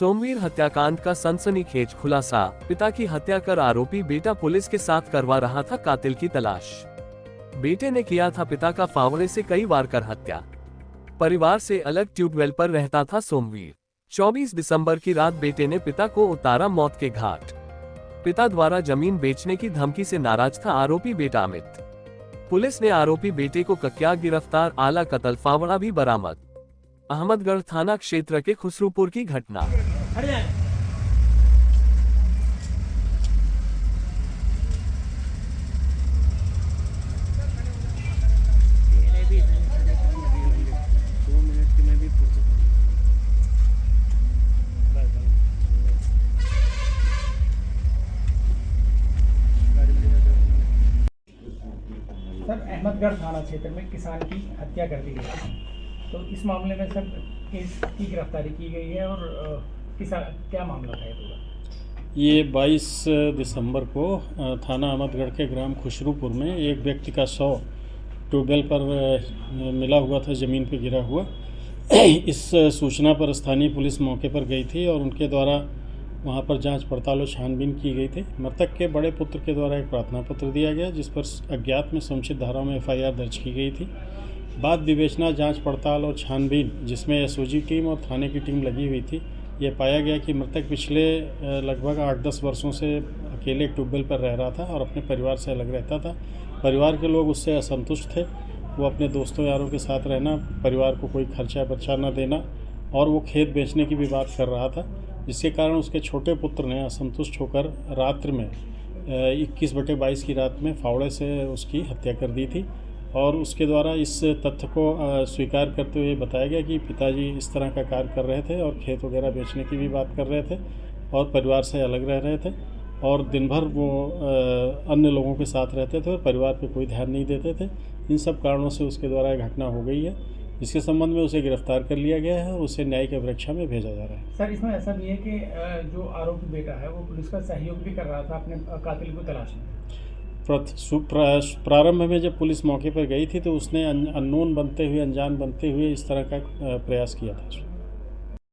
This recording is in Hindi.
सोमवीर हत्याकांड का सनसनीखेज खुलासा। पिता की हत्या कर आरोपी बेटा पुलिस के साथ करवा रहा था कातिल की तलाश। बेटे ने किया था पिता का फावड़े से कई बार कर हत्या। परिवार से अलग ट्यूबवेल पर रहता था सोमवीर। 24 दिसंबर की रात बेटे ने पिता को उतारा मौत के घाट। पिता द्वारा जमीन बेचने की धमकी से नाराज था आरोपी बेटा अमित। पुलिस ने आरोपी बेटे को किया गिरफ्तार। आला कत्ल फावड़ा भी बरामद। अहमदगढ़ थाना क्षेत्र के खुसरूपुर की घटना। सर, अहमदगढ़ थाना क्षेत्र में किसान की हत्या कर दी गई, तो इस मामले में सर किसकी गिरफ्तारी की गई है और किसान क्या मामला था ये पूरा? ये 22 दिसंबर को थाना अहमदगढ़ के ग्राम खुसरूपुर में एक व्यक्ति का शव ट्यूबवेल पर मिला हुआ था, ज़मीन पर गिरा हुआ। इस सूचना पर स्थानीय पुलिस मौके पर गई थी और उनके द्वारा वहां पर जांच पड़ताल और छानबीन की गई थी। मृतक के बड़े पुत्र के द्वारा एक प्रार्थना पत्र दिया गया, जिस पर अज्ञात में समुचित धाराओं में FIR दर्ज की गई थी। बाद विवेचना, जांच पड़ताल और छानबीन, जिसमें SOG टीम और थाने की टीम लगी हुई थी, ये पाया गया कि मृतक पिछले लगभग 8-10 वर्षों से अकेले ट्यूबवेल पर रह रहा था और अपने परिवार से अलग रहता था। परिवार के लोग उससे असंतुष्ट थे। वो अपने दोस्तों यारों के साथ रहना, परिवार को कोई खर्चा बर्चा न देना, और वो खेत बेचने की भी बात कर रहा था, जिसके कारण उसके छोटे पुत्र ने असंतुष्ट होकर रात्रि में 21/22 की रात में फावड़े से उसकी हत्या कर दी थी। और उसके द्वारा इस तथ्य को स्वीकार करते हुए बताया गया कि पिताजी इस तरह का कार्य कर रहे थे और खेत वगैरह बेचने की भी बात कर रहे थे और परिवार से अलग रह रहे थे और दिन भर वो अन्य लोगों के साथ रहते थे और परिवार पे कोई ध्यान नहीं देते थे। इन सब कारणों से उसके द्वारा घटना हो गई है। इसके संबंध में उसे गिरफ्तार कर लिया गया है और उसे न्यायिक अभिरक्षा में भेजा जा रहा है। सर, इसमें ऐसा भी है कि जो आरोपी बेटा है वो पुलिस का सहयोग भी कर रहा था अपने कातिल को तलाश में। प्रारंभ में जब पुलिस मौके पर गई थी तो उसने अननोन बनते हुए, अनजान बनते हुए इस तरह का प्रयास किया था।